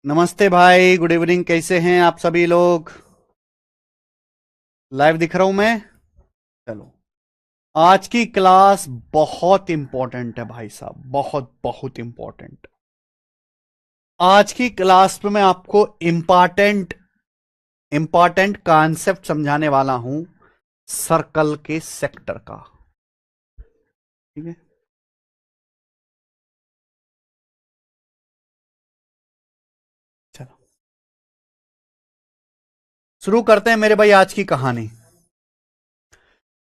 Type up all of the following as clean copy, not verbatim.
नमस्ते भाई, good evening. कैसे हैं आप सभी लोग? लाइव दिख रहा हूं मैं? चलो, आज की क्लास बहुत इंपॉर्टेंट है भाई साहब, बहुत बहुत इंपॉर्टेंट। आज की क्लास में मैं आपको इंपॉर्टेंट इंपॉर्टेंट कॉन्सेप्ट समझाने वाला हूं, सर्कल के सेक्टर का। ठीक है, चलो शुरू करते हैं मेरे भाई आज की कहानी।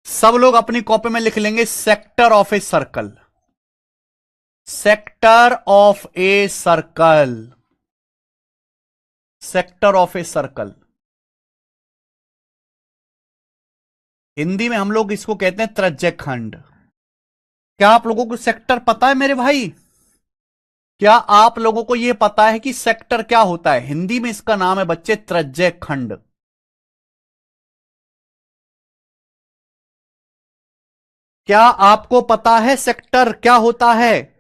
सब लोग अपनी कॉपी में लिख लेंगे sector of a circle. Sector of a circle. Sector of a circle Hindi में हम लोग इसको कहते हैं त्रिज्यक खंड। क्या आप लोगों को सेक्टर पता है मेरे भाई? क्या आप लोगों को यह पता है कि सेक्टर क्या होता है? हिंदी में इसका नाम है बच्चे त्रिज्यक खंड। क्या आपको पता है सेक्टर क्या होता है?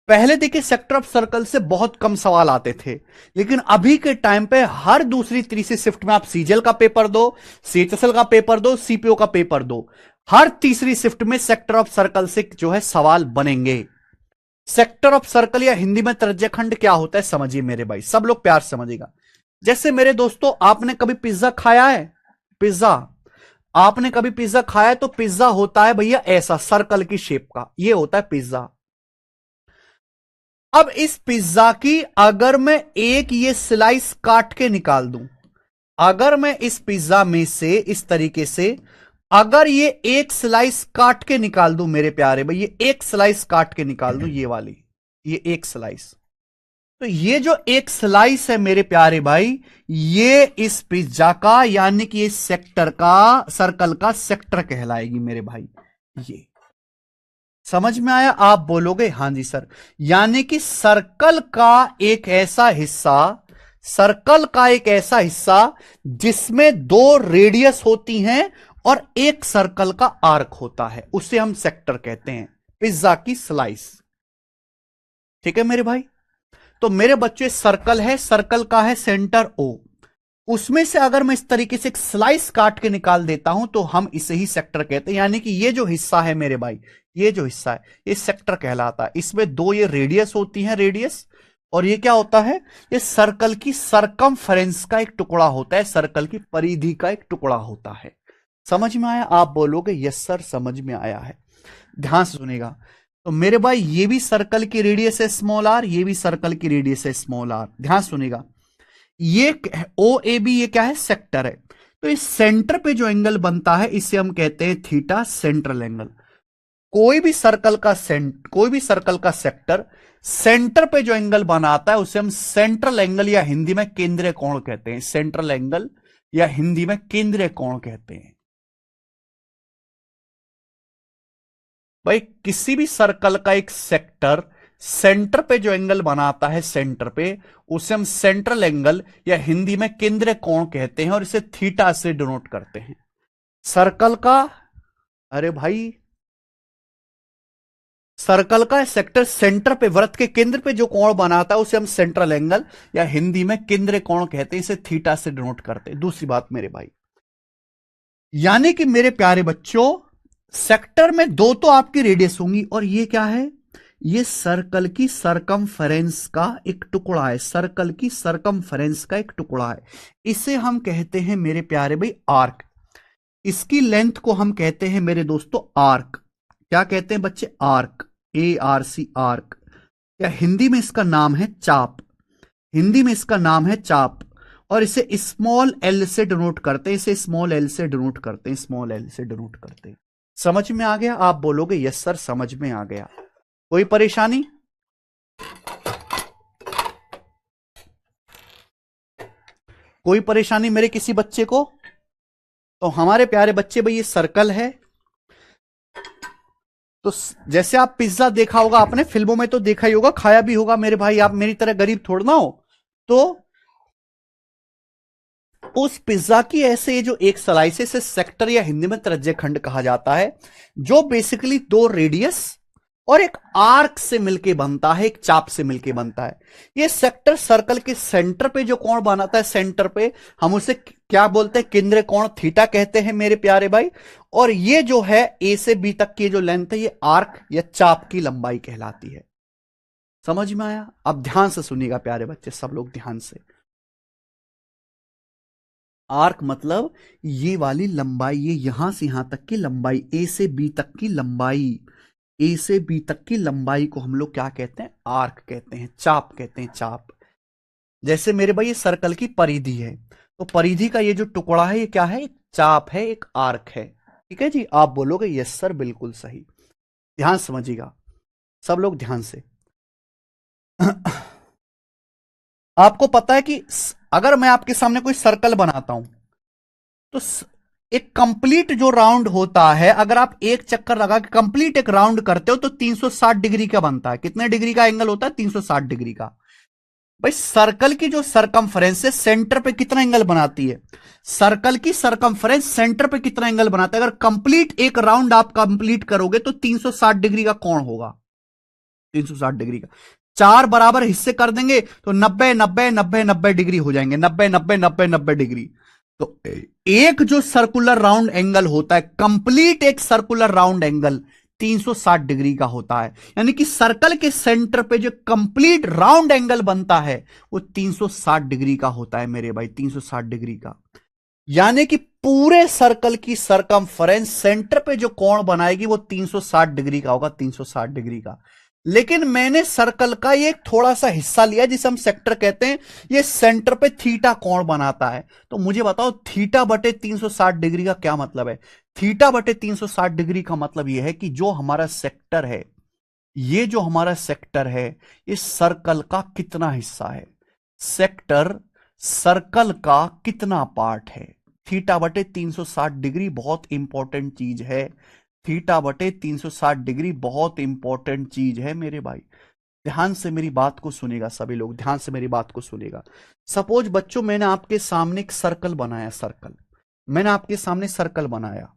पहले देखिए, सेक्टर ऑफ सर्कल से बहुत कम सवाल आते थे, लेकिन अभी के टाइम पे हर दूसरी तीसरी शिफ्ट में आप सीजीएल का पेपर दो, सीएचएसएल का पेपर दो, सीपीओ का पेपर दो, हर तीसरी शिफ्ट में सेक्टर ऑफ सर्कल से जो है सवाल बनेंगे। सेक्टर ऑफ सर्कल या हिंदी में त्रिज्यखंड क्या होता है समझिए मेरे भाई, सब लोग प्यार से समझिएगा। जैसे मेरे दोस्तों, आपने कभी पिज्जा खाया है? पिज्जा, आपने कभी पिज्जा खाया है? तो पिज्जा होता है भैया ऐसा सर्कल की शेप का, ये होता है पिज्जा। अब इस पिज्जा की अगर मैं एक ये स्लाइस काट के निकाल दूं, अगर मैं इस पिज्जा में से इस तरीके से अगर ये एक स्लाइस काट के निकाल दूं मेरे प्यारे भाई, ये एक स्लाइस काट के निकाल दूं, ये वाली, ये एक स्लाइस, तो ये जो एक स्लाइस है मेरे प्यारे भाई, ये इस पिज्जा का यानी कि इस सेक्टर का, सर्कल का सेक्टर कहलाएगी मेरे भाई। ये समझ में आया? आप बोलोगे हां जी सर। यानी कि सर्कल का एक ऐसा हिस्सा, सर्कल का एक ऐसा हिस्सा जिसमें दो रेडियस होती हैं और एक सर्कल का आर्क होता है, उसे हम सेक्टर कहते हैं, पिज्जा की स्लाइस। ठीक है मेरे भाई? तो मेरे बच्चे, सर्कल है, सर्कल का है सेंटर ओ, उसमें से अगर मैं इस तरीके से एक स्लाइस काट के निकाल देता हूं तो हम इसे ही सेक्टर कहते हैं। यानी कि ये जो हिस्सा है मेरे भाई, ये जो हिस्सा है ये सेक्टर कहलाता है। इसमें दो ये रेडियस होती हैं, रेडियस, और ये क्या होता है? ये सर्कल की सरकमफेरेंस का एक टुकड़ा होता है, सर्कल की परिधि का एक टुकड़ा होता है। समझ में आया? आप बोलोगे यस सर समझ में आया है। ध्यान से सुनेगा। तो मेरे भाई, ये भी सर्कल की रेडियस है स्मॉल आर, ये भी सर्कल की रेडियस है स्मॉल आर। ध्यान सुनेगा, ये ओ ए बी, ये क्या है? सेक्टर है। तो इस सेंटर पे जो एंगल बनता है इसे हम कहते हैं थीटा, सेंट्रल एंगल। कोई भी सर्कल का सेक्टर सेंटर पे जो एंगल बनाता है उसे हम सेंट्रल एंगल या हिंदी में केंद्रीय कोण कहते हैं। सेंट्रल एंगल या हिंदी में केंद्रीय कोण कहते हैं। भाई, किसी भी सर्कल का एक सेक्टर सेंटर पे जो एंगल बनाता है, सेंटर पे, उसे हम सेंट्रल एंगल या हिंदी में केंद्रीय कोण कहते हैं और इसे थीटा से डिनोट करते हैं। सर्कल का, अरे भाई, सर्कल का सेक्टर सेंटर पे, वृत्त के केंद्र पे जो कोण बनाता है उसे हम सेंट्रल एंगल या हिंदी में केंद्रीय कोण कहते हैं, इसे थीटा से डिनोट करते हैं। दूसरी बात मेरे भाई, यानी कि मेरे प्यारे बच्चों, सेक्टर में दो तो आपकी रेडियस होंगी, और ये क्या है? ये सर्कल की सरकमफेरेंस का एक टुकड़ा है, सर्कल की सरकमफेरेंस का एक टुकड़ा है। इसे हम कहते हैं मेरे प्यारे भाई आर्क। इसकी लेंथ को हम कहते हैं मेरे दोस्तों आर्क। क्या कहते हैं बच्चे? Arc, A R C, arc. या हिंदी में इसका नाम है चाप, हिंदी में इसका नाम है चाप, और इसे स्मॉल एल से डिनोट करते हैं, इसे स्मॉल एल से डिनोट करते हैं, स्मॉल एल से डिनोट करते हैं। समझ में आ गया? आप बोलोगे यस सर समझ में आ गया। कोई परेशानी? कोई परेशानी मेरे किसी बच्चे को? तो हमारे प्यारे बच्चे भाई, ये सर्कल है। तो जैसे आप पिज्जा देखा होगा आपने, फिल्मों में तो देखा ही होगा, खाया भी होगा मेरे भाई, आप मेरी तरह गरीब थोड़ा ना हो। तो उस पिज्जा की ऐसे जो एक स्लाइस है, सेक्टर या हिंदी में त्रिज्यखंड कहा जाता है, जो बेसिकली दो रेडियस और एक आर्क से मिलके बनता है, एक चाप से मिलके बनता है। ये सेक्टर सर्कल के सेंटर पे जो कोण बनाता है, सेंटर पे हम उसे क्या बोलते हैं, केंद्रीय कोण थीटा कहते हैं मेरे प्यारे भाई। और ये जो है ए से बी तक की जो लेंथ है, ये आर्क या चाप की लंबाई कहलाती है। समझ में आया? अब ध्यान से सुनिएगा प्यारे बच्चे, सब लोग ध्यान से। आर्क मतलब ये वाली लंबाई, ये यहां से यहां तक की लंबाई, ए से बी तक की लंबाई, ए से बी तक की लंबाई को हम लोग क्या कहते हैं, आर्क कहते हैं, चाप कहते हैं, चाप। जैसे मेरे भाई ये सर्कल की परिधि है, तो परिधि का ये जो टुकड़ा है, ये क्या है, एक चाप है, एक आर्क है। ठीक है जी, आप बोलोगे यस सर बिल्कुल सही। ध्यान समझिएगा सब लोग, ध्यान से। आपको पता है कि अगर मैं आपके सामने कोई सर्कल बनाता हूं, तो एक कंप्लीट जो राउंड होता है, अगर आप एक चक्कर लगा के कंप्लीट एक राउंड करते हो, तो 360 डिग्री का बनता है। कितने डिग्री का एंगल होता है? 360 डिग्री का। भाई सर्कल की जो सरकमफ्रेंस है, सेंटर पे कितना एंगल बनाती है? सर्कल की सरकमफ्रेंस सेंटर पे कितना एंगल बनाता है? अगर कंप्लीट एक राउंड आप कंप्लीट करोगे तो 360 डिग्री का कोण होगा, 360 डिग्री का। 4 बराबर हिस्से कर देंगे तो 90 90 90 90 डिग्री हो जाएंगे, 90 90 90 90 डिग्री। तो एक जो सर्कुलर राउंड एंगल होता है, कंप्लीट एक सर्कुलर राउंड एंगल 360 डिग्री का होता है। यानी कि सर्कल के सेंटर पे जो कंप्लीट राउंड एंगल बनता है वो 360 डिग्री का होता है मेरे भाई, 360 डिग्री का। यानी कि पूरे सर्कल की सरकमफ्रेंस सेंटर पे जो कोण बनाएगी वो 360 डिग्री का होगा, 360 डिग्री का। लेकिन मैंने सर्कल का ये थोड़ा सा हिस्सा लिया जिसे हम सेक्टर कहते हैं, ये सेंटर पे थीटा कोण बनाता है। तो मुझे बताओ थीटा बटे 360 डिग्री का क्या मतलब है? थीटा बटे 360 डिग्री का मतलब यह है कि जो हमारा सेक्टर है, ये जो हमारा सेक्टर है, इस सर्कल का कितना हिस्सा है, सेक्टर सर्कल का कितना पार्ट है। थीटा बटे 360 डिग्री बहुत इंपॉर्टेंट चीज है, थीटा बटे 360 डिग्री बहुत इंपॉर्टेंट चीज है मेरे भाई। ध्यान से मेरी बात को सुनेगा सभी लोग, ध्यान से मेरी बात को सुनेगा। सपोज बच्चों मैंने आपके सामने एक सर्कल बनाया, सर्कल मैंने आपके सामने सर्कल बनाया,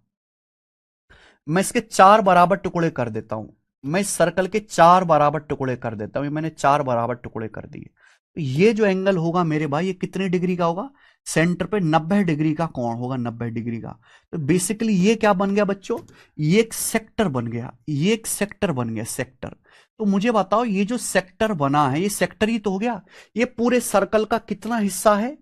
मैं इसके 4 बराबर टुकड़े कर देता हूं, मैं इस सर्कल के 4 बराबर टुकड़े कर देता हूं, मैंने 4 बराबर टुकड़े कर दिए। तो ये जो एंगल होगा मेरे भाई, ये कितने डिग्री का होगा? सेंटर पे 90 डिग्री का कोण होगा, 90 डिग्री का। तो बेसिकली ये क्या बन गया बच्चों? ये एक सेक्टर बन गया, ये एक सेक्टर बन गया, सेक्टर। तो मुझे बताओ ये जो सेक्टर बना है, ये सेक्टर ही तो हो गया। ये पूरे सर्कल का कितना हिस्सा है?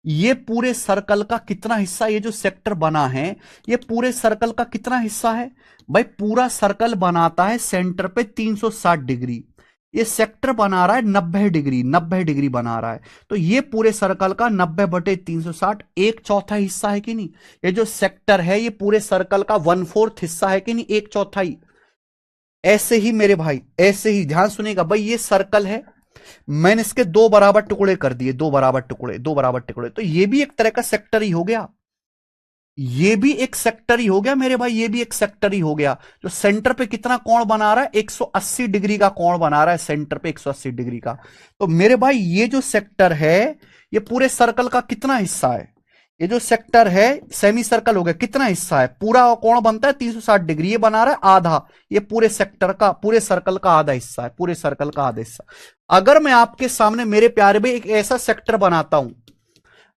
ये पूरे सर्कल का कितना हिस्सा, ये जो सेक्टर बना है, ये पूरे सर्कल का कितना हिस्सा है? भाई पूरा सर्कल बनाता है सेंटर पे 360 डिग्री, ये सेक्टर बना रहा है 90 डिग्री, 90 डिग्री बना रहा है। तो ये पूरे सर्कल का 90 बटे 360 एक चौथा हिस्सा है कि नहीं? ये जो सेक्टर है ये पूरे सर्कल का 1/4 हिस्सा है कि नहीं? एक चौथाई। ऐसे ही मेरे भाई, ऐसे ही ध्यान सुनेगा भाई, ये सर्कल है, मैंने इसके 2 बराबर टुकड़े कर दिए, 2 बराबर टुकड़े, 2 बराबर टुकड़े। तो ये भी एक तरह का सेक्टर ही हो गया, ये भी एक सेक्टर ही हो गया मेरे भाई, ये भी एक सेक्टर ही हो गया। जो सेंटर पे कितना कोण बना रहा है? 180 डिग्री का कोण बना रहा है सेंटर पे, 180 डिग्री का। तो मेरे भाई ये जो सेक्टर है ये पूरे सर्कल का कितना हिस्सा है? ये जो सेक्टर है सेमी सर्कल हो गया, कितना हिस्सा है? पूरा कोण बनता है 360 डिग्री, ये बना रहा है आधा, ये पूरे सेक्टर का, पूरे सर्कल का आधा हिस्सा है, पूरे सर्कल का आधा हिस्सा। अगर मैं आपके सामने मेरे प्यारे भाई एक ऐसा सेक्टर बनाता हूं,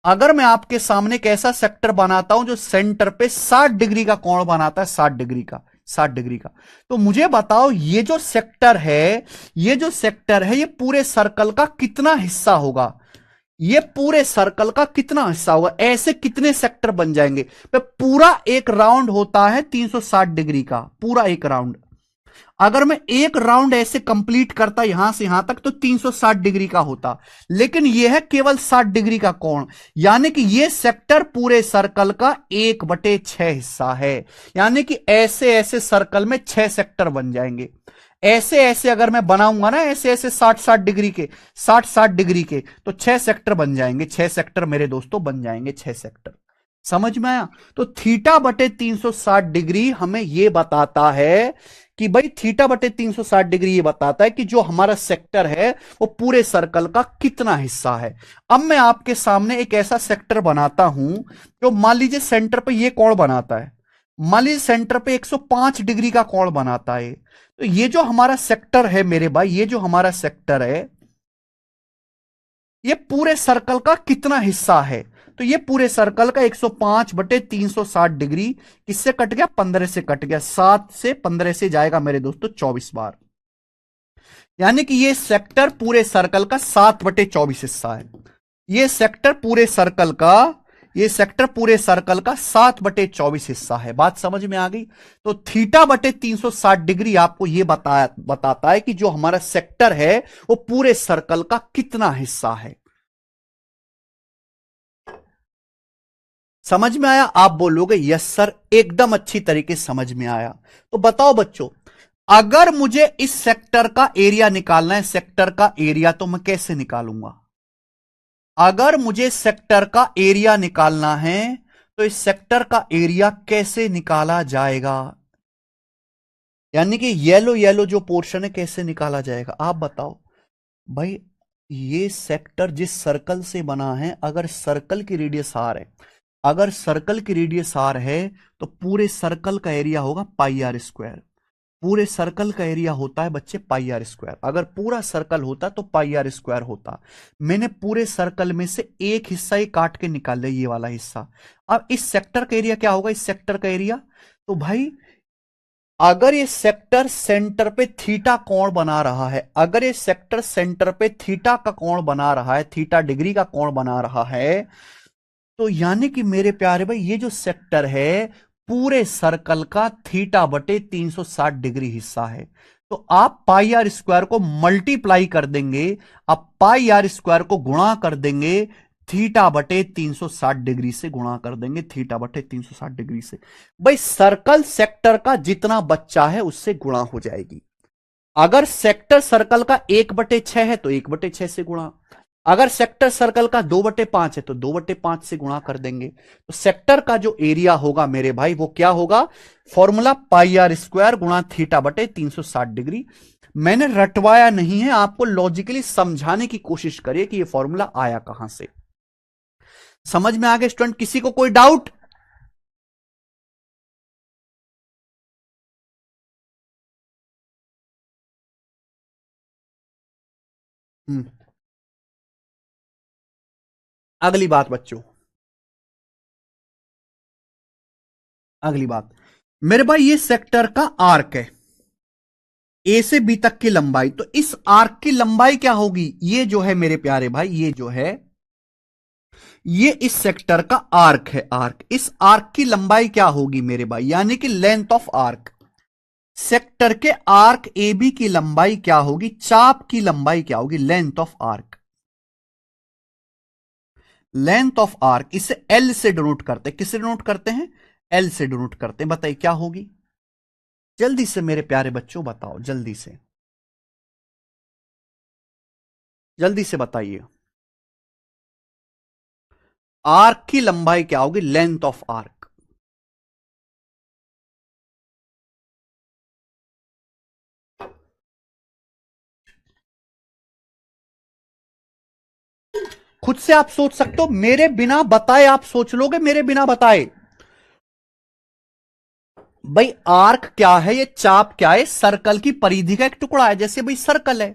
अगर मैं आपके सामने एक ऐसा सेक्टर बनाता हूं जो सेंटर पे 60 डिग्री का कोण बनाता है, 60 डिग्री का, 60 डिग्री का, तो मुझे बताओ ये जो सेक्टर है, ये जो सेक्टर है, ये पूरे सर्कल का कितना हिस्सा होगा? ये पूरे सर्कल का कितना हिस्सा होगा? ऐसे कितने सेक्टर बन जाएंगे? पूरा एक राउंड होता है 360 डिग्री का, पूरा एक राउंड। अगर मैं एक राउंड ऐसे कंप्लीट करता यहां से यहां तक तो 360 डिग्री का होता, लेकिन यह है केवल 60 डिग्री का कोण। यानी कि यह सेक्टर पूरे सर्कल का 1/6 हिस्सा है। यानी कि ऐसे ऐसे सर्कल में 6 सेक्टर बन जाएंगे। ऐसे ऐसे अगर मैं बनाऊंगा ना, ऐसे ऐसे 60-60 डिग्री के, 60-60 डिग्री के, तो 6 सेक्टर बन जाएंगे, 6 सेक्टर मेरे दोस्तों बन जाएंगे, 6 सेक्टर। समझ में आया? तो थीटा बटे 360 डिग्री हमें यह बताता है कि भाई थीटा बटे 360 डिग्री ये बताता है कि जो हमारा सेक्टर है वो पूरे सर्कल का कितना हिस्सा है। अब मैं आपके सामने एक ऐसा सेक्टर बनाता हूं जो मान लीजिए सेंटर पे ये कोण बनाता है, मान लीजिए सेंटर पे 105 डिग्री का कोण बनाता है। तो ये जो हमारा सेक्टर है मेरे भाई, ये जो हमारा सेक्टर है ये पूरे सर्कल का कितना हिस्सा है? तो ये पूरे सर्कल का 105 बटे 360 डिग्री किससे कट गया? 15 से कट गया। 7 से 15 से जाएगा मेरे दोस्तों 24 बार, यानी कि ये सेक्टर पूरे सर्कल का 7 बटे 24 हिस्सा है। ये सेक्टर पूरे सर्कल का, ये सेक्टर पूरे सर्कल का 7 बटे 24 हिस्सा है। बात समझ में आ गई? तो थीटा बटे 360 डिग्री आपको यह बताता है कि जो हमारा सेक्टर है वो पूरे सर्कल का कितना हिस्सा है। समझ में आया? आप बोलोगे यस सर, एकदम अच्छी तरीके से समझ में आया। तो बताओ बच्चों, अगर मुझे इस सेक्टर का एरिया निकालना है, सेक्टर का एरिया, तो मैं कैसे निकालूंगा? अगर मुझे सेक्टर का एरिया निकालना है तो इस सेक्टर का एरिया कैसे निकाला जाएगा? यानी कि येलो येलो जो पोर्शन है कैसे निकाला जाएगा आप बताओ भाई। ये सेक्टर जिस सर्कल से बना है, अगर सर्कल की रेडियस आर है, अगर सर्कल की रेडियस आर है तो पूरे सर्कल का एरिया होगा पाई आर स्क्वायर। पूरे सर्कल का एरिया होता है बच्चे पाई आर स्क्वायर। अगर पूरा सर्कल होता तो पाई आर स्क्वायर होता। मैंने पूरे सर्कल में से एक हिस्सा ही काट के निकाल लिया, ये वाला हिस्सा। अब इस सेक्टर का एरिया क्या होगा? इस सेक्टर का एरिया, तो भाई अगर ये सेक्टर सेंटर पे थीटा कोण बना रहा है, अगर ये सेक्टर सेंटर पे थीटा का कोण बना रहा है, थीटा डिग्री का कोण बना रहा है, तो यानी कि मेरे प्यारे भाई ये जो सेक्टर है पूरे सर्कल का थीटा बटे 360 डिग्री हिस्सा है। तो आप पाई आर स्क्वायर को मल्टीप्लाई कर देंगे, आप पाई आर स्क्वायर को गुणा कर देंगे थीटा बटे 360 डिग्री से, गुणा कर देंगे थीटा बटे 360 डिग्री से। भाई सर्कल सेक्टर का जितना बच्चा है उससे गुणा हो जाएगी। अगर सेक्टर सर्कल का 1/6 है तो 1/6 से गुणा, अगर सेक्टर सर्कल का 2/5 है तो 2/5 से गुणा कर देंगे। तो सेक्टर का जो एरिया होगा मेरे भाई वो क्या होगा? फॉर्मूला पाई आर स्क्वायर गुणा थीटा बटे 360 डिग्री। मैंने रटवाया नहीं है, आपको लॉजिकली समझाने की कोशिश करिए कि ये फॉर्मूला आया कहां से। समझ में आ गया स्टूडेंट? किसी को कोई डाउट? अगली बात बच्चों, अगली बात मेरे भाई, ये सेक्टर का आर्क है, ए से बी तक की लंबाई। तो इस आर्क की लंबाई क्या होगी? ये जो है मेरे प्यारे भाई, ये जो है ये इस सेक्टर का आर्क है, आर्क। इस आर्क की लंबाई क्या होगी मेरे भाई? यानी कि लेंथ ऑफ आर्क। सेक्टर के आर्क ए बी की लंबाई क्या होगी? चाप की लंबाई क्या होगी? Length of arc. Length of arc इसे एल से डिनोट करते हैं। किससे डिनोट करते हैं? एल से डिनोट करते हैं। बताइए क्या होगी? जल्दी से मेरे प्यारे बच्चों बताओ, जल्दी से, जल्दी से बताइए। आर्क की लंबाई क्या होगी? Length of arc. खुद से आप सोच सकते हो, मेरे बिना बताए आप सोच लोगे, मेरे बिना बताए। भाई आर्क क्या है? ये चाप क्या है? सर्कल की परिधि का एक टुकड़ा है। जैसे भाई सर्कल है,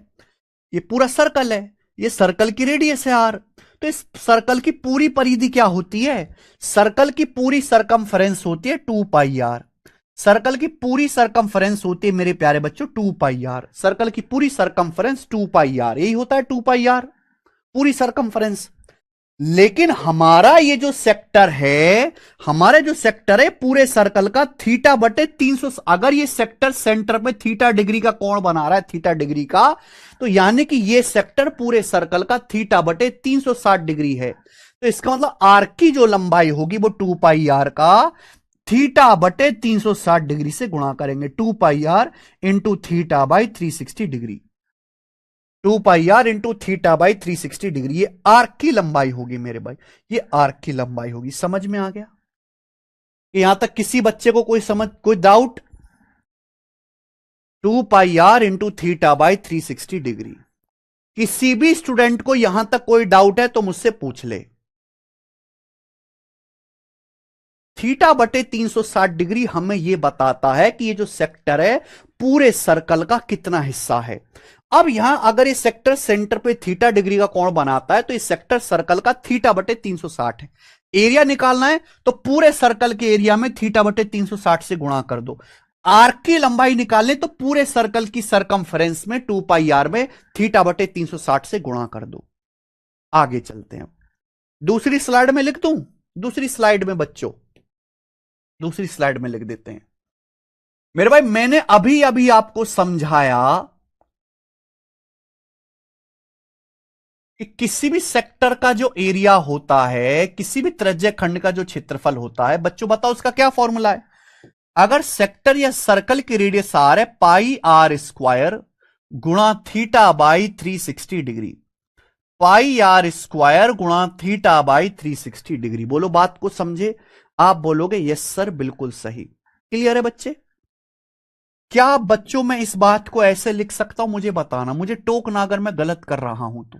ये पूरा सर्कल है, ये सर्कल की रेडियस है आर। तो इस सर्कल की पूरी परिधि क्या होती है? सर्कल की पूरी सरकमफ्रेंस होती है 2πr। सर्कल की पूरी सरकमफ्रेंस होती है मेरे प्यारे बच्चों 2πr। सर्कल की पूरी सरकमफ्रेंस 2πr, यही होता है 2πr, पूरी सरकमफ्रेंस। लेकिन हमारा ये जो सेक्टर है, हमारे जो सेक्टर है पूरे सर्कल का थीटा बटे 300, अगर ये सेक्टर सेंटर में थीटा डिग्री का कोण बना रहा है, थीटा डिग्री का, तो यानी कि ये सेक्टर पूरे सर्कल का थीटा बटे 360 डिग्री है। तो इसका मतलब आर्क की जो लंबाई होगी वो 2πr का थीटा बटे 360 डिग्री से गुणा करेंगे। 2πr into theta by 360 degree, 2πr into theta by 360 degree. ये आर्क की लंबाई होगी मेरे भाई, ये आर्क की लंबाई होगी। समझ में आ गया? कि यहां तक किसी बच्चे को कोई doubt? 2 πr into theta by 360 degree. किसी भी स्टूडेंट को यहां तक कोई डाउट है तो मुझसे पूछ ले। थीटा बटे 360 डिग्री हमें यह बताता है कि ये जो सेक्टर है पूरे सर्कल का कितना हिस्सा है। अब यहां अगर ये सेक्टर सेंटर पे थीटा डिग्री का कोण बनाता है तो इस सेक्टर सर्कल का थीटा बटे 360 है। एरिया निकालना है तो पूरे सर्कल के एरिया में थीटा बटे 360 से गुणा कर दो। आर्क की लंबाई निकालने तो पूरे सर्कल की सरकमफ्रेंस में 2 πr में थीटा बटे 360 से गुणा कर दो। आगे चलते हैं। दूसरी स्लाइड में लिख दूं? दूसरी स्लाइड में बच्चों, दूसरी स्लाइड में लिख देते हैं। मेरे भाई मैंने अभी अभी आपको समझाया कि किसी भी सेक्टर का जो एरिया होता है, किसी भी त्रिज्य खंड का जो क्षेत्रफल होता है, बच्चों बताओ उसका क्या फॉर्मूला है? अगर सेक्टर या सर्कल की रेडियस आर है, पाई आर स्क्वायर गुणा theta by 360 degree. Pi r square गुणा थीटा बाई 360 डिग्री। बोलो बात को समझे? आप बोलोगे यस सर बिल्कुल सही। क्लियर है बच्चे? क्या बच्चों मैं इस बात को ऐसे लिख सकता हूं? मुझे बताना, मुझे टोकना अगर मैं गलत कर रहा हूं तो।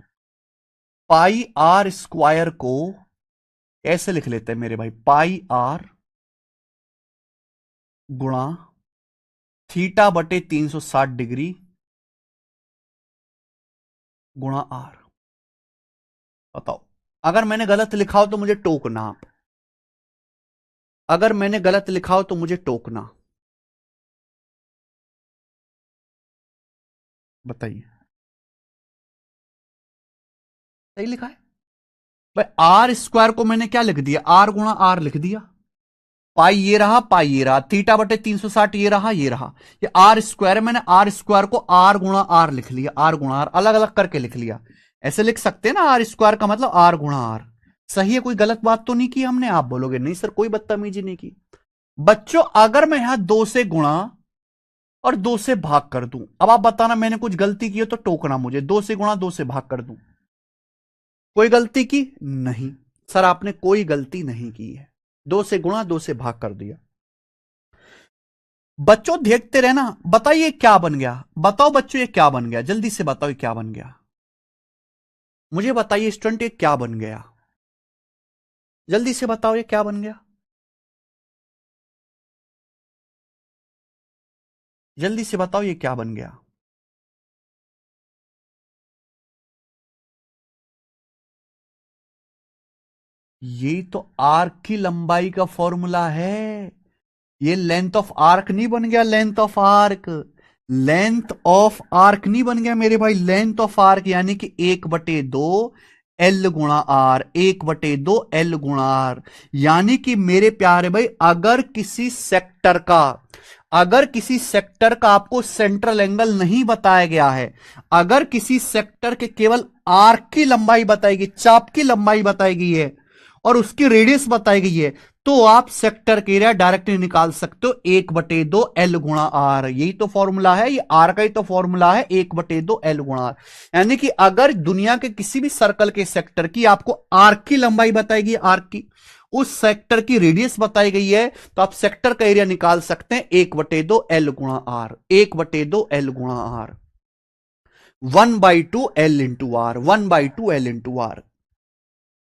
पाई आर स्क्वायर को ऐसे लिख लेते हैं मेरे भाई, पाई आर गुणा थीटा बटे 360 डिग्री गुणा आर। बताओ अगर मैंने गलत लिखा हो तो मुझे टोकना आप। अगर मैंने गलत लिखा हो तो मुझे टोकना। बताइए सही लिखा है भाई। आर स्क्वायर को मैंने क्या लिख दिया? आर गुणा आर लिख दिया। पाई ये रहा, पाई ये रहा, थीटा बटे 360 ये रहा, ये रहा। ये आर स्क्वायर है, मैंने आर स्क्वायर को आर गुणा आर लिख लिया। आर गुणा आर अलग अलग करके लिख लिया। ऐसे लिख सकते हैं ना, आर स्क्वायर का मतलब आर गुणा आर। सही है, कोई गलत बात तो नहीं की हमने? आप बोलोगे नहीं सर कोई बदतमीजी नहीं की। बच्चों अगर मैं यहां 2 से गुणा और 2 से भाग कर दूं, अब आप बताना मैंने कुछ गलती की हो तो टोकना मुझे। 2 से गुणा 2 से भाग कर दूं, कोई गलती की नहीं? सर आपने कोई गलती नहीं की है। 2 से गुणा 2 से भाग कर दिया। बच्चों देखते रहना। बताइए क्या बन गया? बताओ बच्चों ये क्या बन गया? जल्दी से बताओ ये क्या बन गया? मुझे बताइए स्टूडेंट ये क्या बन गया? जल्दी से बताओ ये क्या बन गया? जल्दी से बताओ ये क्या बन गया? ये तो आर्क की लंबाई का फॉर्मूला है। ये लेंथ ऑफ आर्क नहीं बन गया? Length of arc, length of arc नहीं बन गया मेरे भाई? लेंथ ऑफ आर्क यानी कि 1/2 एल गुणा आर, 1/2 एल गुणा आर। यानी कि मेरे प्यारे भाई अगर किसी सेक्टर का आपको सेंट्रल एंगल नहीं बताया गया है, अगर किसी सेक्टर के केवल आर्क की लंबाई बताई गई, चाप की लंबाई बताई गई है और उसकी रेडियस बताई गई है, तो आप सेक्टर के एरिया डायरेक्टली निकाल सकते हो 1/2 एल गुणा आर। यही तो फॉर्मूला है, ये आर का ही तो फॉर्मूला है, 1/2 एल गुणा आर। यानी कि अगर दुनिया के किसी भी सर्कल के सेक्टर की आपको आर्क की लंबाई बताएगी, आर्क की, उस सेक्टर की रेडियस बताई गई है, तो आप सेक्टर का एरिया निकाल सकते हैं 1/2 एल गुणा आर। 1/2 एल गुणा r, 1/2 L into r, 1/2 L into r.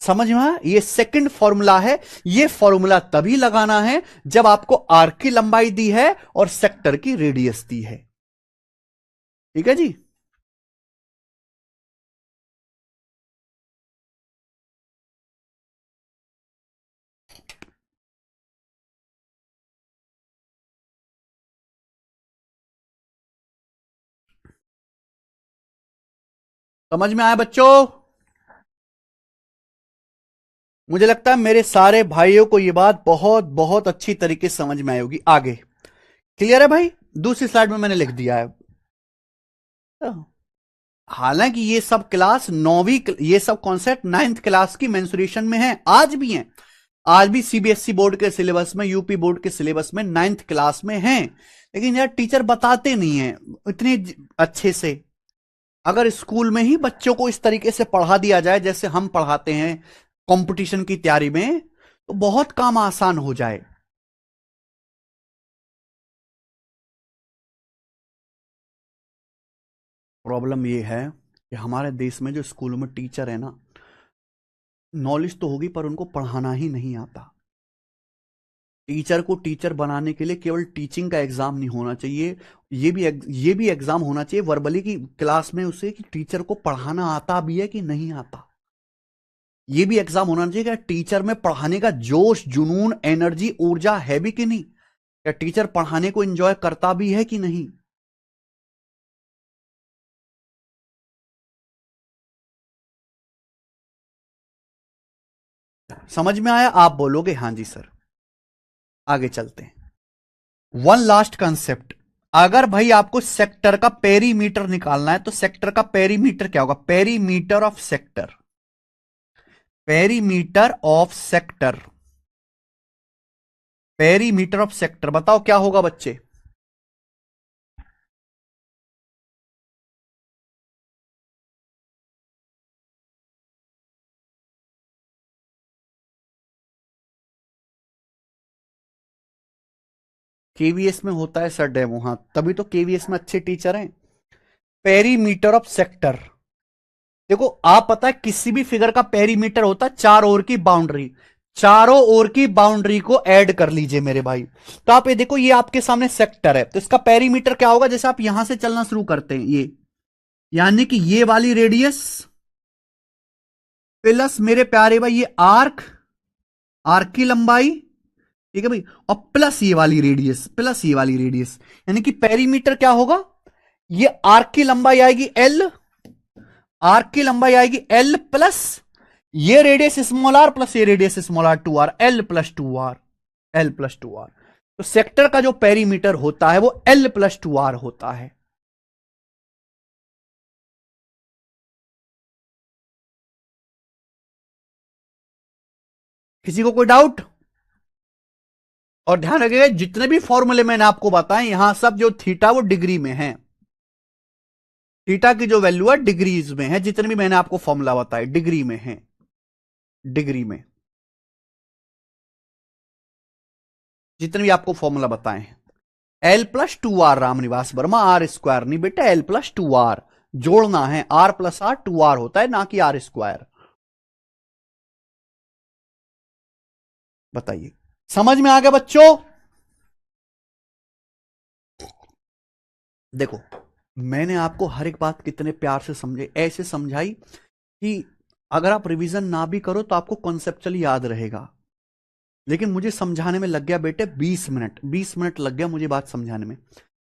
समझ में आया? ये सेकंड फॉर्मूला है। ये फॉर्मूला तभी लगाना है जब आपको आर्क की लंबाई दी है और सेक्टर की रेडियस दी है। ठीक है जी? समझ में आया बच्चों? मुझे लगता है मेरे सारे भाइयों को यह बात बहुत बहुत अच्छी तरीके से समझ में आई होगी। आगे क्लियर है भाई? दूसरी स्लाइड में मैंने लिख दिया है। हालांकि ये सब क्लास 9वीं, ये सब कॉन्सेप्ट 9th क्लास की मेंसुरेशन में है, आज भी है। आज भी सीबीएसई बोर्ड के सिलेबस में, यूपी बोर्ड के सिलेबस में 9th क्लास में है। लेकिन यार टीचर बताते नहीं है इतने अच्छे से। अगर स्कूल में ही बच्चों को इस तरीके से पढ़ा दिया जाए जैसे हम पढ़ाते हैं कंपटीशन की तैयारी में, तो बहुत काम आसान हो जाए। प्रॉब्लम ये है कि हमारे देश में जो स्कूलों में टीचर है ना, नॉलेज तो होगी पर उनको पढ़ाना ही नहीं आता। टीचर को टीचर बनाने के लिए केवल टीचिंग का एग्जाम नहीं होना चाहिए, ये भी एग्जाम होना चाहिए वर्बली की क्लास में उसे कि टीचर को पढ़ाना आता भी है कि नहीं आता। ये भी एग्जाम होना चाहिए कि टीचर में पढ़ाने का जोश, जुनून, एनर्जी, ऊर्जा है भी कि नहीं, क्या टीचर पढ़ाने को एंजॉय करता भी है कि नहीं। समझ में आया? आप बोलोगे हाँ जी सर। आगे चलते हैं। वन लास्ट कंसेप्ट, अगर भाई आपको सेक्टर का पेरीमीटर निकालना है तो सेक्टर का पेरीमीटर क्या होगा? Perimeter of sector, perimeter of sector, perimeter of sector बताओ क्या होगा बच्चे? केवीएस में होता है सर डेमो, हाँ तभी तो केवीएस में अच्छे टीचर हैं। पेरीमीटर ऑफ सेक्टर, देखो आप पता है किसी भी फिगर का पेरीमीटर होता है चार ओर की बाउंड्री, चारों ओर की बाउंड्री को ऐड कर लीजिए मेरे भाई। तो आप ये देखो, ये आपके सामने सेक्टर है तो इसका पेरीमीटर क्या होगा? जैसे आप यहां से चलना शुरू करते हैं, ये यानी कि ये वाली रेडियस प्लस मेरे प्यारे भाई ये आर्क, आर्क की लंबाई, ठीक है भाई, और प्लस ये वाली रेडियस, प्लस ये वाली रेडियस, यानी कि पेरीमीटर क्या होगा? ये आर्क की लंबाई आएगी एल, आर्क की लंबाई आएगी एल प्लस ये रेडियस स्मॉल आर प्लस ये radius small r, 2r, L plus 2r, L plus 2r। तो सेक्टर का जो पेरीमीटर होता है वो एल प्लस 2r होता है। किसी को कोई डाउट? और ध्यान रखिएगा जितने भी फॉर्मूले मैंने आपको बताए यहां सब जो थीटा वो डिग्री में है, थीटा की जो वैल्यू है डिग्रीज में है, जितने भी मैंने आपको फॉर्मूला बताए डिग्री में है, डिग्री में जितने भी आपको फॉर्मूला बताए हैं। L plus 2r Ramniwas Verma, r square नहीं बेटा, एल प्लस 2r जोड़ना है, आर प्लस आर 2r होता है ना कि आर स्क्वायर। बताइए समझ में आ गया बच्चों? देखो मैंने आपको हर एक बात कितने प्यार से समझे, ऐसे समझाई कि अगर आप रिवीजन ना भी करो तो आपको कॉन्सेप्चुअली याद रहेगा। लेकिन मुझे समझाने में लग गया बेटे 20 मिनट, 20 मिनट लग गया मुझे बात समझाने में।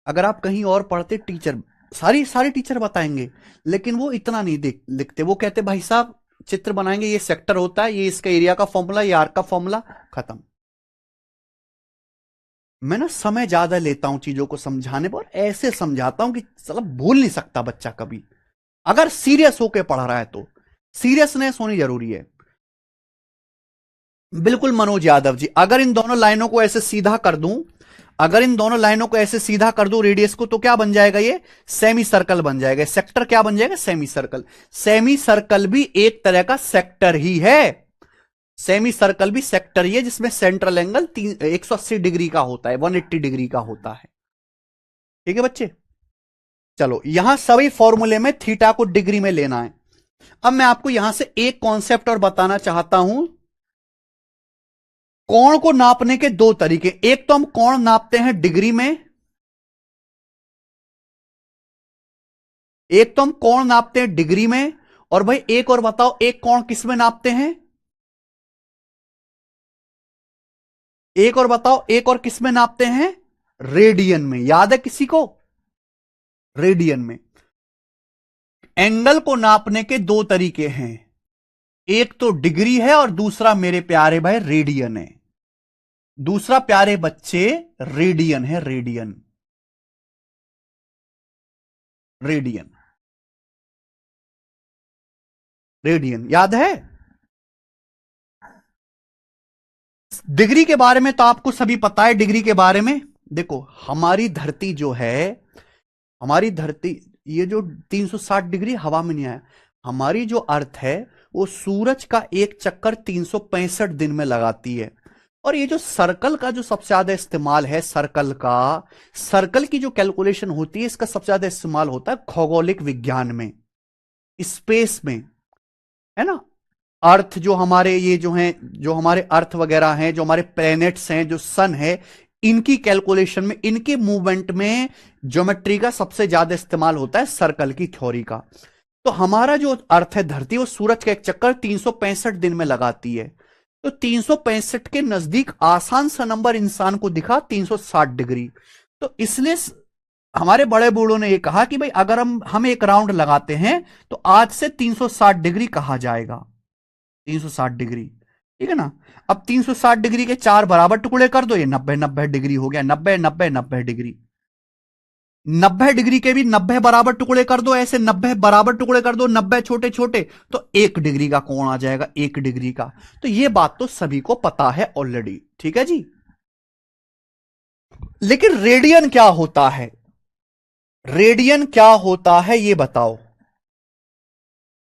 अगर आप कहीं और पढ़ते, टीचर सारी सारे टीचर बताएंगे लेकिन वो इतना नहीं लिखते, वो कहते भाई साहब चित्र बनाएंगे, ये सेक्टर होता है, ये इसका एरिया का फॉर्मूला, ये आर्क का फॉर्मूला, खत्म। मैं ना समय ज्यादा लेता हूं चीजों को समझाने पर, ऐसे समझाता हूं कि साला भूल नहीं सकता बच्चा कभी, अगर सीरियस होके पढ़ रहा है तो। सीरियसनेस होनी जरूरी है। बिल्कुल मनोज यादव जी, अगर इन दोनों लाइनों को ऐसे सीधा कर दूं, अगर इन दोनों लाइनों को ऐसे सीधा कर दूं रेडियस को, तो क्या बन जाएगा? ये सेमी सर्कल बन जाएगा। सेक्टर क्या बन जाएगा? Semi circle. सेमी सर्कल भी एक तरह का सेक्टर ही है, सेमी सर्कल भी सेक्टर ही है जिसमें सेंट्रल एंगल 180 डिग्री का होता है, 180 डिग्री का होता है। ठीक है बच्चे, चलो यहां सभी फॉर्मूले में थीटा को डिग्री में लेना है। अब मैं आपको यहां से एक कॉन्सेप्ट और बताना चाहता हूं। कोण को नापने के दो तरीके, एक तो हम कोण नापते हैं डिग्री में, एक तो हम कोण नापते हैं डिग्री में, और भाई एक और बताओ, एक कोण किस में नापते हैं? एक और बताओ, एक और किस में नापते हैं? रेडियन में। याद है किसी को? रेडियन में। एंगल को नापने के दो तरीके हैं, एक तो डिग्री है और दूसरा मेरे प्यारे भाई रेडियन है। दूसरा प्यारे बच्चे रेडियन है, रेडियन, रेडियन, रेडियन याद है? डिग्री के बारे में तो आपको सभी पता है। डिग्री के बारे में देखो, हमारी धरती जो है, हमारी धरती, ये जो 360 डिग्री हवा में नहीं आया, हमारी जो अर्थ है वो सूरज का एक चक्कर 365 दिन में लगाती है। और ये जो सर्कल का जो सबसे ज्यादा इस्तेमाल है, सर्कल की जो कैलकुलेशन होती है, इसका सबसे ज्यादा इस्तेमाल होता है खगोलिक विज्ञान में, स्पेस में, है ना। अर्थ जो हमारे ये जो हैं, जो हमारे अर्थ वगैरह हैं, जो हमारे प्लैनेट्स हैं, जो सन है, इनकी कैलकुलेशन में, इनके मूवमेंट में ज्योमेट्री का सबसे ज्यादा इस्तेमाल होता है, सर्कल की थ्योरी का। तो हमारा जो अर्थ है, धरती, वो सूरज का एक चक्कर 365 दिन में लगाती है। तो 365 के नजदीक आसान सा नंबर इंसान को दिखा 360 डिग्री। तो इसलिए हमारे बड़े बूढ़ों ने यह कहा कि भाई अगर हम एक राउंड लगाते हैं तो आज से 360 डिग्री कहा जाएगा। 360 डिग्री, ठीक है ना। अब 360 डिग्री के 4 बराबर टुकड़े कर दो, ये 90 डिग्री हो गया। 90 डिग्री, 90 डिग्री के भी 90 बराबर टुकड़े कर दो, ऐसे 90 बराबर टुकड़े कर दो, 90 छोटे छोटे, तो 1 डिग्री का कोण आ जाएगा, 1 डिग्री का। तो ये बात तो सभी को पता है ऑलरेडी, ठीक है जी। लेकिन रेडियन क्या होता है, रेडियन क्या होता है ये बताओ,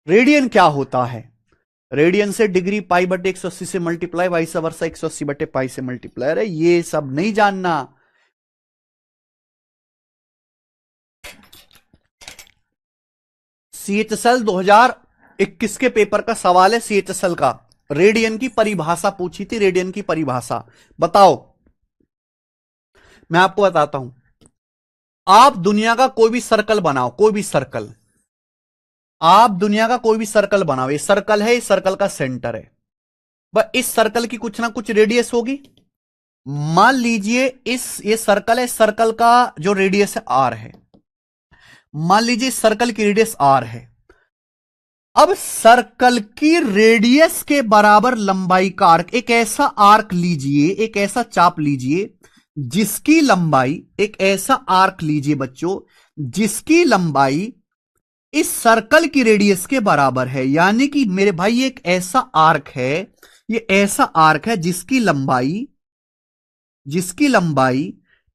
रेडियन क्या होता है। रेडियन से डिग्री पाई बटे 180 से मल्टीप्लाई, वाइस वर्सा 180 बटे पाई से मल्टीप्लाई। अरे ये सब नहीं जानना। सीएचएसएल 2021 के पेपर का सवाल है, सीएचएसएल का, रेडियन की परिभाषा पूछी थी, रेडियन की परिभाषा बताओ। मैं आपको बताता हूं, आप दुनिया का कोई भी सर्कल बनाओ, कोई भी सर्कल, आप दुनिया का कोई भी सर्कल बनाओ, ये सर्कल है, इस सर्कल का सेंटर है, बस इस सर्कल की कुछ ना कुछ रेडियस होगी। मान लीजिए ये सर्कल है, सर्कल का जो रेडियस है आर है, मान लीजिए इस सर्कल की रेडियस आर है। अब सर्कल की रेडियस के बराबर लंबाई का आर्क, एक ऐसा आर्क लीजिए, एक ऐसा चाप लीजिए जिसकी लंबाई, एक ऐसा आर्क लीजिए बच्चों जिसकी लंबाई इस सर्कल की रेडियस के बराबर है। यानी कि मेरे भाई एक ऐसा आर्क है, ये ऐसा आर्क है जिसकी लंबाई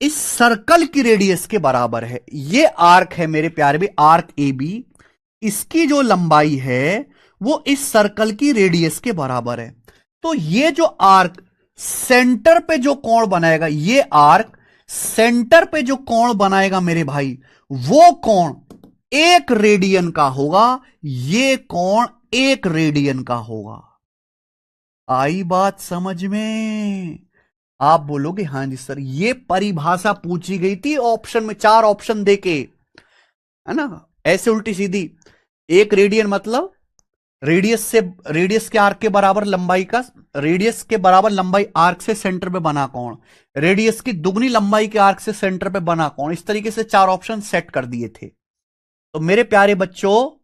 इस सर्कल की रेडियस के बराबर है। ये आर्क है मेरे प्यारे भी, आर्क ए बी, इसकी जो लंबाई है वो इस सर्कल की रेडियस के बराबर है। तो ये जो आर्क सेंटर पे जो कोण बनाएगा, ये आर्क सेंटर पे जो कोण बनाएगा मेरे भाई, वो कोण 1 रेडियन का होगा। ये कोण 1 रेडियन का होगा। आई बात समझ में? आप बोलोगे हां जी सर, ये परिभाषा पूछी गई थी ऑप्शन में, 4 ऑप्शन देके, है ना, ऐसे उल्टी सीधी। 1 रेडियन मतलब रेडियस के आर्क के बराबर लंबाई का, रेडियस के बराबर लंबाई आर्क से सेंटर पे बना कोण, रेडियस की दुगनी लंबाई के आर्क से सेंटर पे बना कोण। इस तरीके से 4 ऑप्शन सेट कर दिए थे। तो मेरे प्यारे बच्चों,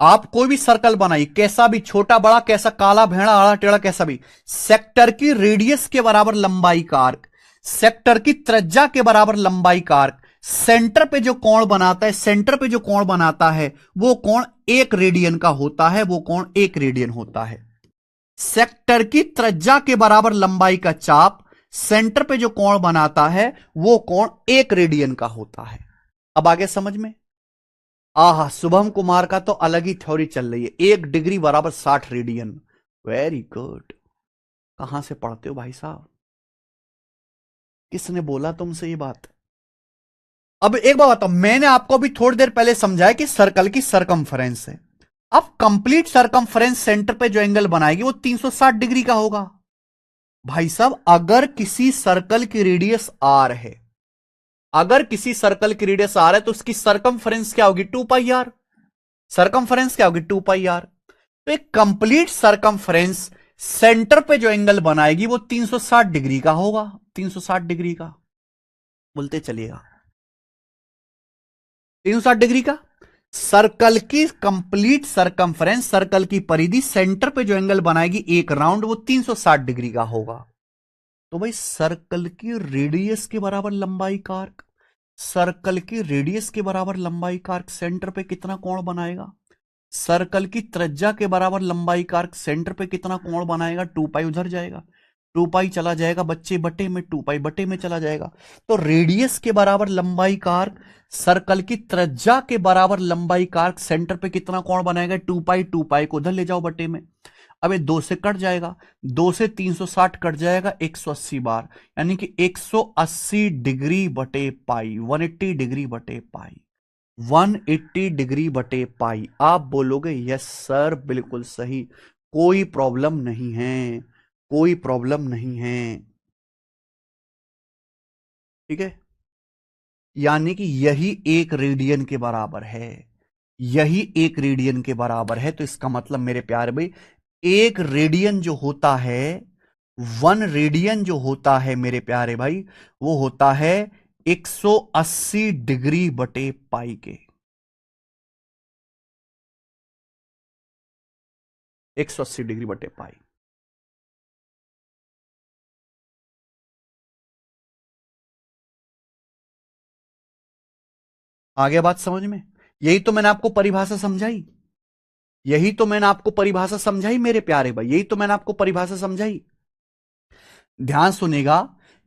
आप कोई भी सर्कल बनाइए, कैसा भी, छोटा बड़ा, कैसा, काला भेड़ा, आड़ा टेढ़ा, कैसा भी, सेक्टर की रेडियस के बराबर लंबाई का आर्क, सेक्टर की त्रिज्या के बराबर लंबाई का आर्क, सेंटर पे जो कोण बनाता है, सेंटर पे जो कोण बनाता है वो कोण 1 रेडियन का होता है, वो कोण 1 रेडियन होता है। सेक्टर की त्रिज्या के बराबर लंबाई का चाप सेंटर पे जो कोण बनाता है वो कोण 1 रेडियन का होता है। अब आगे समझ में? आहा, शुभम कुमार का तो अलग ही थ्योरी चल रही है, 1 डिग्री बराबर 60 रेडियन। Very good. कहां से पढ़ते हो भाई साहब? किसने बोला तुमसे ये बात? अब एक बात बताओ, मैंने आपको अभी थोड़ी देर पहले समझाया कि सर्कल की सरकमफ्रेंस है। अब कंप्लीट सरकमफ्रेंस सेंटर पे जो एंगल बनाएगी वो 360 डिग्री का होगा। भाई साहब, अगर किसी सर्कल की रेडियस आर है, अगर किसी सर्कल की रेडियस आर है तो उसकी सरकमफ्रेंस क्या होगी? 2 पाई आर। सरकमफ्रेंस क्या होगी? 2 पाई आर। तो एक कंप्लीट सरकमफ्रेंस सेंटर पे जो एंगल बनाएगी वो 360 डिग्री का होगा। 360 डिग्री का बोलते चलिएगा, 360 डिग्री का। सर्कल की कंप्लीट सरकमफ्रेंस, सर्कल की परिधि सेंटर पे जो एंगल बनाएगी एक राउंड, वो 360 डिग्री का होगा। तो भाई सर्कल की रेडियस के बराबर लंबाई का आर्क, सर्कल की रेडियस के बराबर लंबाई का आर्क सेंटर पे कितना कोण बनाएगा? सर्कल की त्रिज्या के बराबर लंबाई का आर्क सेंटर पे कितना कोण बनाएगा? 2 पाई उधर जाएगा, 2 पाई चला जाएगा बच्चे बटे में, 2 पाई बटे में चला जाएगा। तो रेडियस के बराबर लंबाई का आर्क सर्कल की त्रिज्या के बराबर लंबाई का आर्क सेंटर पे कितना कोण बनाएगा? 2 पाई, 2 पाई को उधर ले जाओ बटे में। अब ये 2 से कट जाएगा, 2 से 360 कट जाएगा 180 बार, यानी कि 180 डिग्री बटे पाई, 180 डिग्री बटे पाई, 180 डिग्री बटे पाई। आप बोलोगे यस सर बिल्कुल सही, कोई प्रॉब्लम नहीं है, कोई प्रॉब्लम नहीं है। ठीक है, यानी कि यही 1 रेडियन के बराबर है, यही 1 रेडियन के बराबर है। तो इसका मतलब मेरे प्यारे भाई 1 रेडियन जो होता है, 1 रेडियन जो होता है मेरे प्यारे भाई, वो होता है 180 डिग्री बटे पाई के, 180 डिग्री बटे पाई। आगे बात समझ में? यही तो मैंने आपको परिभाषा समझाई, यही तो मैंने आपको परिभाषा समझाई मेरे प्यारे भाई, यही तो मैंने आपको परिभाषा समझाई। ध्यान सुनेगा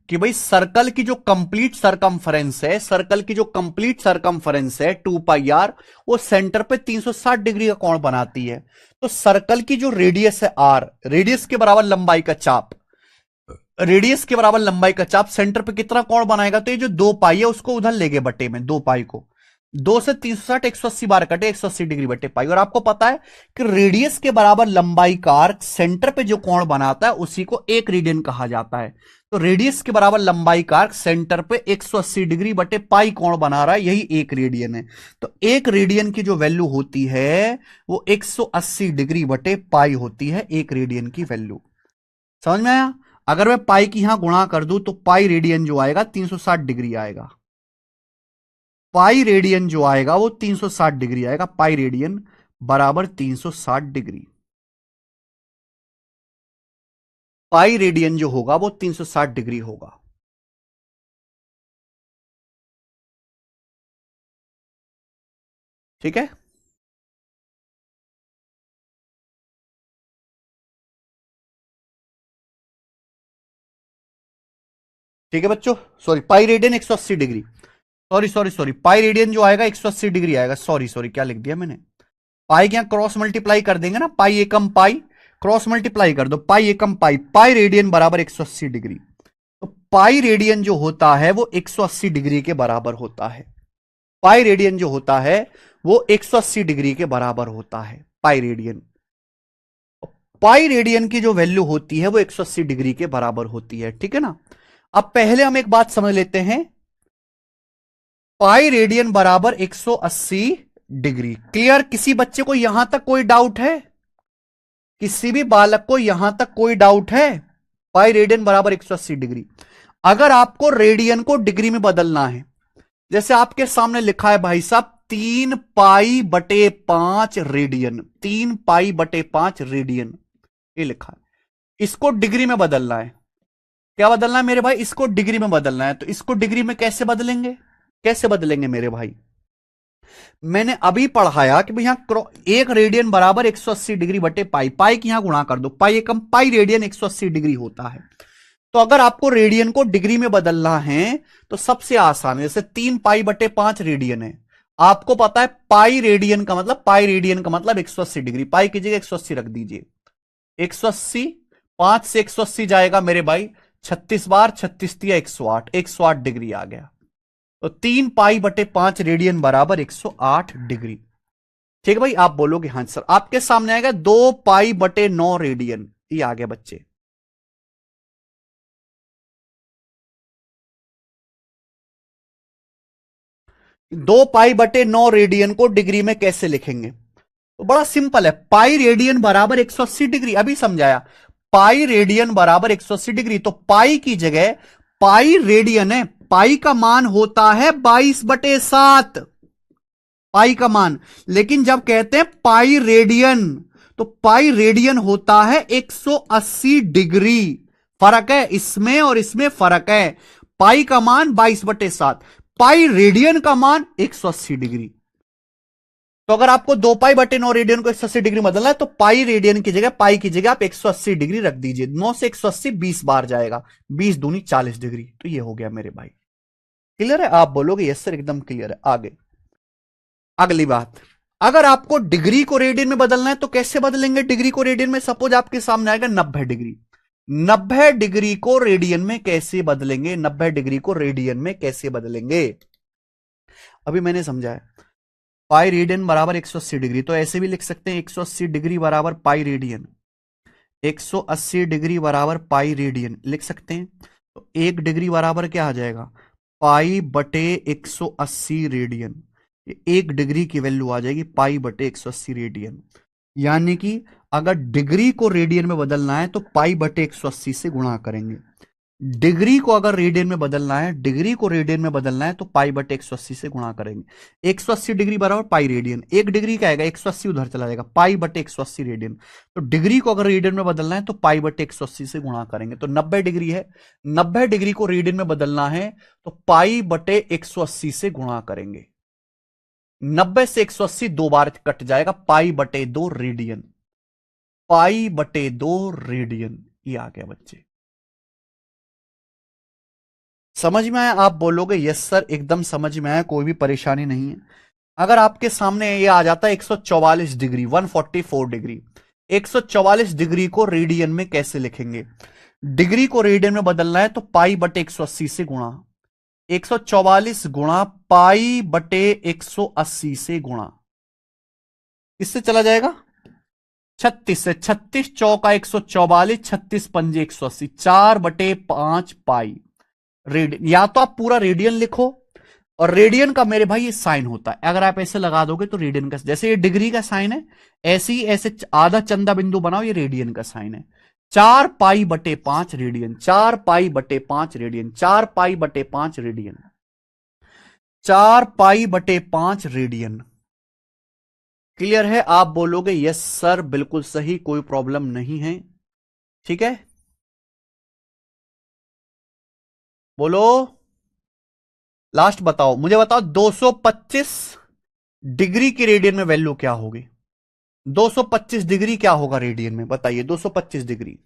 कि भाई सर्कल की जो कंप्लीट सरकमफरेंस है, सर्कल की जो कंप्लीट सरकमफरेंस है 2 पाई आर, वो सेंटर पे 360 डिग्री का कोण बनाती है। तो सर्कल की जो रेडियस है आर, रेडियस के बराबर लंबाई का चाप, रेडियस के बराबर लंबाई का चाप सेंटर पे कितना कोण बनाएगा? तो ये जो 2 पाई है उसको उधर ले गए बटे में, 2 पाई को 2 से 360 180 बार कटे, 180 डिग्री बटे पाई। और आपको पता है कि रेडियस के बराबर लंबाई का आर्क सेंटर पे जो कोण बनाता है उसी को 1 रेडियन कहा जाता है। तो रेडियस के बराबर लंबाई का आर्क सेंटर पे 180 डिग्री बटे पाई कोण बना रहा है, यही 1 रेडियन है। तो 1 रेडियन की जो वैल्यू होती है वो 180 डिग्री बटे पाई होती है, 1 रेडियन की वैल्यू। समझ में आया? अगर मैं पाई की यहां गुणा कर दूं तो पाई रेडियन जो आएगा 360 डिग्री आएगा, पाई रेडियन जो आएगा वो 360 डिग्री आएगा, पाई रेडियन बराबर 360 डिग्री, पाई रेडियन जो होगा वो 360 डिग्री होगा। ठीक है, ठीक है बच्चों, sorry pi radian 180 degree, sorry sorry sorry, pi radian जो आएगा 180 डिग्री आएगा, सॉरी सॉरी क्या लिख दिया मैंने, पाई के यहां क्रॉस मल्टीप्लाई कर देंगे ना, पाई एकम पाई, क्रॉस मल्टीप्लाई कर दो, पाई एकम पाई, पाई रेडियन बराबर 180 डिग्री। तो पाई रेडियन जो होता है वो 180 डिग्री के बराबर होता है, पाई रेडियन जो होता है वो 180 डिग्री के बराबर होता है, पाई रेडियन। पाई रेडियन की जो वैल्यू होती है वो 180 डिग्री के बराबर होती है। ठीक है ना? अब पहले हम एक बात समझ लेते हैं, पाई रेडियन बराबर 180 डिग्री। क्लियर? किसी बच्चे को यहां तक कोई डाउट है? किसी भी बालक को यहां तक कोई डाउट है? पाई रेडियन बराबर 180 डिग्री। अगर आपको रेडियन को डिग्री में बदलना है, जैसे आपके सामने लिखा है भाई साहब 3 पाई बटे 5 रेडियन, 3 पाई बटे 5 रेडियन, ये लिखा है, इसको डिग्री में बदलना है। क्या बदलना है मेरे भाई? इसको डिग्री में बदलना है। तो इसको डिग्री में कैसे बदलेंगे, कैसे बदलेंगे मेरे भाई? मैंने अभी पढ़ाया कि भाई यहां 1 रेडियन बराबर 180 डिग्री बटे पाई, पाई की यहां गुणा कर दो, पाई एकम पाई रेडियन 180 डिग्री होता है। तो अगर आपको रेडियन को डिग्री में बदलना है तो सबसे आसान है, जैसे 3 पाई बटे 5 रेडियन है, आपको पता है पाई रेडियन का मतलब, पाई रेडियन का मतलब 180 डिग्री, पाई की जगह 180 रख दीजिए, 180, 5 से 180 जाएगा मेरे भाई 36 बार, 36 दिया 108, 108 डिग्री आ गया। तो 3 पाई बटे 5 रेडियन बराबर 108 डिग्री। ठीक है भाई, आप बोलोगे हाँ सर। आपके सामने आएगा 2 पाई बटे 9 रेडियन, ये आ गया बच्चे। 2 पाई बटे 9 रेडियन को डिग्री में कैसे लिखेंगे? तो बड़ा सिंपल है, पाई रेडियन बराबर 180 डिग्री, अभी समझाया, पाई रेडियन बराबर 180 डिग्री। तो पाई की जगह, पाई रेडियन है, पाई का मान होता है 22/7, पाई का मान। लेकिन जब कहते हैं पाई रेडियन, तो पाई रेडियन होता है 180 डिग्री। फर्क है इसमें और इसमें, फर्क है। पाई का मान 22/7, पाई रेडियन का मान 180 डिग्री। तो अगर आपको 2 पाई बटे 9 रेडियन को 180 डिग्री बदलना है तो पाई रेडियन की जगह, पाई की जगह आप 180 डिग्री रख दीजिए। 9 से 180 20 बार जाएगा, 20 दूनी 40 डिग्री। तो ये हो गया मेरे भाई। क्लियर है? आप बोलोगे यस सर एकदम क्लियर है। आगे अगली बात, अगर आपको डिग्री को रेडियन में बदलना है तो कैसे बदलेंगे डिग्री को रेडियन में? सपोज आपके सामने आएगा 90 डिग्री, 90 डिग्री को रेडियन में कैसे बदलेंगे? 90 डिग्री को रेडियन में कैसे बदलेंगे? अभी मैंने समझाया पाई रेडियन बराबर 180 डिग्री, तो ऐसे भी लिख सकते हैं 180 डिग्री बराबर पाई रेडियन, 180 डिग्री बराबर पाई रेडियन लिख सकते हैं। तो 1 डिग्री बराबर क्या आ जाएगा? पाई बटे 180 रेडियन। 1 डिग्री की वैल्यू आ जाएगी पाई बटे 180 रेडियन। यानी कि अगर डिग्री को रेडियन में बदलना है तो पाई बटे 180 से गुणा करेंगे। डिग्री को अगर रेडियन में बदलना है, डिग्री को रेडियन में बदलना है तो पाई बटे 180 से गुणा करेंगे। 180 डिग्री बराबर पाई रेडियन, 1 डिग्री का आएगा 180 उधर चला जाएगा, पाई बटे 180 रेडियन। तो डिग्री को अगर रेडियन में बदलना है तो पाई बटे 180 से गुणा करेंगे। तो 90 डिग्री है, 90 डिग्री को रेडियन में बदलना है तो पाई बटे 180 से गुणा करेंगे। 90 से 180 दो बार कट जाएगा, पाई बटे 2 रेडियन, पाई बटे 2 रेडियन। ये आ गया बच्चे, समझ में आया? आप बोलोगे यस सर एकदम समझ में आया, कोई भी परेशानी नहीं है। अगर आपके सामने ये आ जाता है 144 डिग्री, 144 डिग्री, 144 डिग्री को रेडियन में कैसे लिखेंगे? डिग्री को रेडियन में बदलना है तो पाई बटे 180 से गुणा, 144 गुणा पाई बटे 180 से गुणा, इससे चला जाएगा 36 से, 36 चौका 144, 36 पंजे 180, 4/5 पाई रेडियन। या तो आप पूरा रेडियन लिखो, और रेडियन का मेरे भाई ये साइन होता है, अगर आप ऐसे लगा दोगे तो रेडियन का, जैसे ये डिग्री का साइन है ऐसे ही ऐसे आधा चंदा बिंदु बनाओ, ये रेडियन का साइन है। 4π/5 radian, 4π/5 radian, 4π/5 radian, 4π/5 radian. Clear है? आप बोलोगे यस सर बिल्कुल सही, कोई प्रॉब्लम नहीं है। ठीक है, बोलो लास्ट बताओ, मुझे बताओ 225 डिग्री की रेडियन में वैल्यू क्या होगी? 225 डिग्री क्या होगा रेडियन में, बताइए 225 डिग्री।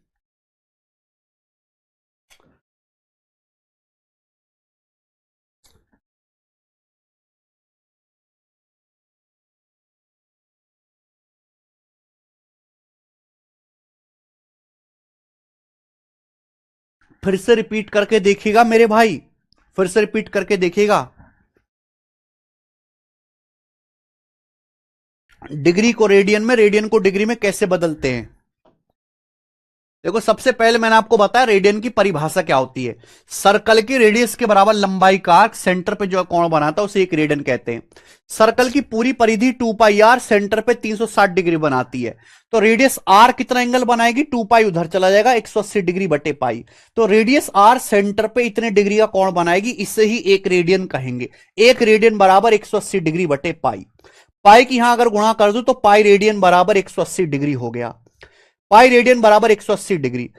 फिर से रिपीट करके देखिएगा मेरे भाई, फिर से रिपीट करके देखिएगा। डिग्री को रेडियन में, रेडियन को डिग्री में कैसे बदलते हैं? देखो सबसे पहले मैंने आपको बताया रेडियन की परिभाषा क्या होती है। सर्कल की रेडियस के बराबर लंबाई का आर्क सेंटर पे जो कोण बनाता है उसे एक रेडियन कहते हैं। सर्कल की पूरी परिधि 2πr सेंटर पे 360 डिग्री बनाती है, तो रेडियस आर कितना एंगल बनाएगी? 2π उधर चला जाएगा, 180 डिग्री बटे पाई। तो रेडियस आर सेंटर पे इतने डिग्री का कोण बनाएगी, इससे ही एक रेडियन कहेंगे। एक रेडियन बराबर 180 डिग्री बटे पाई। पाई की यहां अगर गुणा कर दू तो पाई रेडियन बराबर 180 डिग्री हो गया। पाई रेडियन बराबर 180 डिग्री,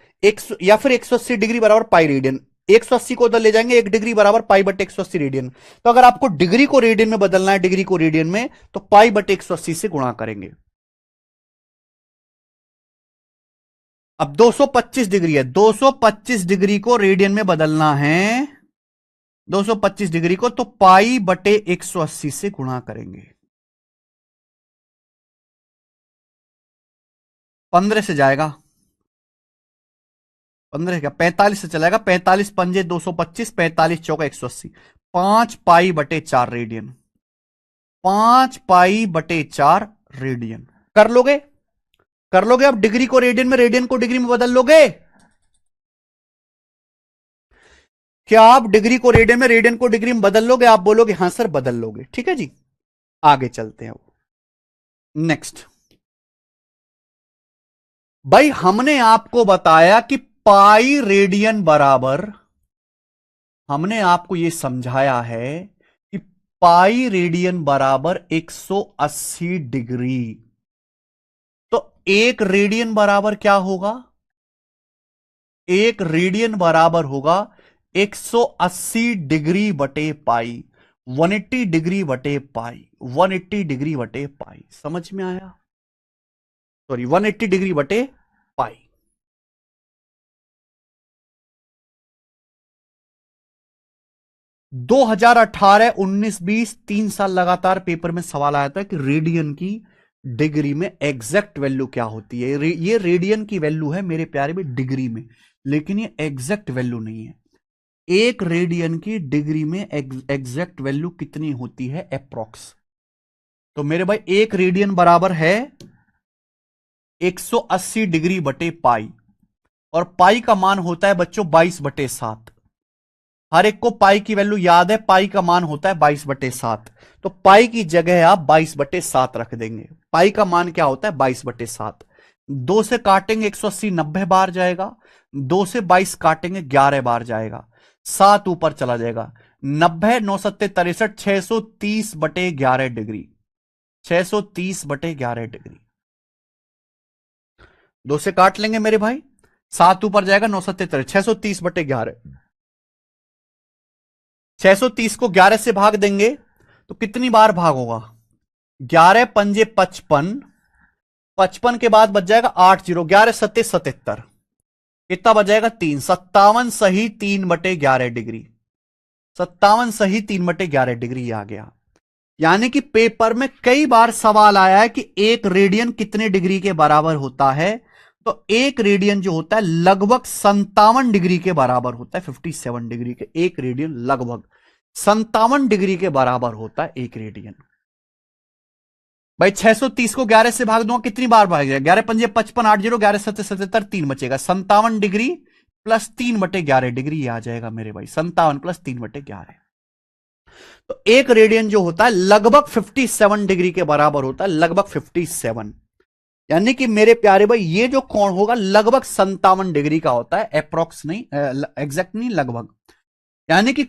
या फिर 180 डिग्री बराबर पाई रेडियन, 180 को उधर ले जाएंगे, 1 डिग्री बराबर पाई बटे 180 रेडियन। तो अगर आपको डिग्री को रेडियन में बदलना है, डिग्री को रेडियन में, तो पाई बटे 180 से गुणा करेंगे। अब 225 डिग्री है, 225 डिग्री को रेडियन में बदलना है, 225 डिग्री को, तो पाई बटे 180 से गुणा करेंगे। 15 से जाएगा, 15 क्या 45 से चलेगा, 45 पंजे 225, 45 चौका 180, 5π/4 रेडियन, 5π/4 रेडियन। कर लोगे? कर लोगे? अब डिग्री को रेडियन में, रेडियन को डिग्री में बदल लोगे? क्या आप डिग्री को रेडियन में, रेडियन को डिग्री में बदल लोगे? आप बोलोगे हां सर बदल लोगे। ठीक है जी, आगे चलते हैं। नेक्स्ट भाई, हमने आपको बताया कि पाई रेडियन बराबर, हमने आपको यह समझाया है कि पाई रेडियन बराबर 180 डिग्री। तो एक रेडियन बराबर क्या होगा? एक रेडियन बराबर होगा 180 डिग्री बटे पाई, 180 डिग्री बटे पाई, 180 डिग्री बटे पाई। समझ में आया? सॉरी, 180 डिग्री बटे पाई। 2018 19 20 3 साल लगातार पेपर में सवाल आया था कि रेडियन की डिग्री में एग्जैक्ट वैल्यू क्या होती है। ये रेडियन की वैल्यू है मेरे प्यारे में डिग्री में, लेकिन ये एग्जैक्ट वैल्यू नहीं है। एक रेडियन की डिग्री में एग्जैक्ट वैल्यू कितनी होती है अप्रोक्स। तो मेरे भाई एक रेडियन बराबर है 180 डिग्री बटे पाई, और पाई का मान होता है बच्चों 22/7। हर एक को पाई की वैल्यू याद है, पाई का मान होता है 22/7। तो पाई की जगह आप 22/7 रख देंगे। पाई का मान क्या होता है 22/7। 2 से काटेंगे 180 90 बार जाएगा, 2 से 22 काटेंगे 11 बार जाएगा, 7 ऊपर चला जाएगा। 90 9 7 63 630/11 डिग्री, 630/11 डिग्री। 2 से काट लेंगे मेरे भाई, 7 ऊपर जाएगा, 9 7 63 630/11। 630 को 11 से भाग देंगे तो कितनी बार भाग होगा? 11 पंजे 55, 55 के बाद बच जाएगा 80, 11 सत्ते 77, कितना बच जाएगा 3, 57 सही 3/11 डिग्री। 57 सही 3/11 डिग्री आ गया। यानी कि पेपर में कई बार सवाल आया है कि एक रेडियन कितने डिग्री के बराबर होता है। तो एक रेडियन जो होता है लगभग 57 डिग्री के बराबर होता है। 57 डिग्री के एक रेडियन लगभग 57 डिग्री के बराबर होता है एक रेडियन। भाई 630 को 11 से भाग दूंगा, कितनी बार भाग जाएगा? 11 पंजे 55, 80, 11 सत्ते 77, 3 बचेगा। 57 डिग्री प्लस 3/11 डिग्री आ जाएगा मेरे भाई, 57 प्लस 3/11। तो एक रेडियन जो होता है लगभग 57 डिग्री के बराबर होता है, लगभग 57। यानी कि मेरे प्यारे भाई ये जो कोण होगा लगभग 57 डिग्री का होता है, अप्रोक्स नहीं, एग्जैक्ट नहीं, लगभग। यानी कि